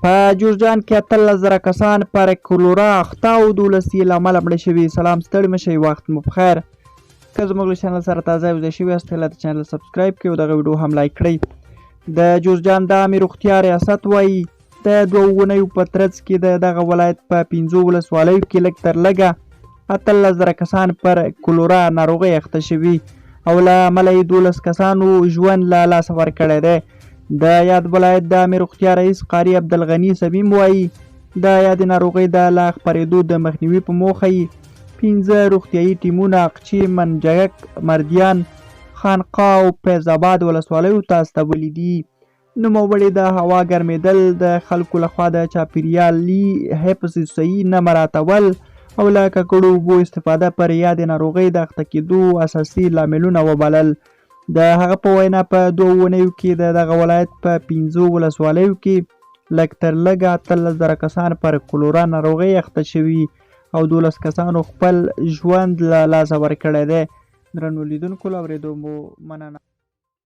په جوزجان کې 18,000 کسان پر کولرا اخته او 12 یې له امله مړه شوي. سلام، ستړي مه شئ، وخت مو بخیر. که زموږ له چینل سره تازه یوځای شوي یاست هیله ده چینل سبسکرایب کړئ او دغه ویډیو هم لایک کړئ. د جوزجان د عامې روغتیا ریاست وایي د 2 اونیو په ترڅ کې د دغه ولایت په 15 ولسوالیو کې لږ تر لږه 18,000 کسان پر کولرا ناروغۍ اخته شوي او له امله یې 12 کسانو ژوند له لاسه ورکړی دی. د یاد ولایت د عامې روغتیا رئیس قاري عبدالغني صمیم وایي د یادې ناروغۍ د لا خپرېدو د مخنیوي په موخه یې 15 روغتیایي ټیمونه اقچې، منجک، مردیان، خانقاه او فیض آباد ولسوالیو ته استولي دي. نوموړي د هوا ګرمېدل، د خلکو لخوا د چاپېریالي حفظ صحي نه مراعاتول او له ککړو اوبو استفاده پر یادې ناروغۍ د اخته کېدو اساسي لاملونه وبلل. د هغه په وینا په 2 اونیو کې د دغه ولایت په 15 ولسوالیو کې لږ تر لږه 18,000 کسان پر کولرا ناروغۍ اخته شوي او 12 کسانو خپل ژوند له لاسه ورکړی دی. درنو لیدونکو له اورېدو مو مننه.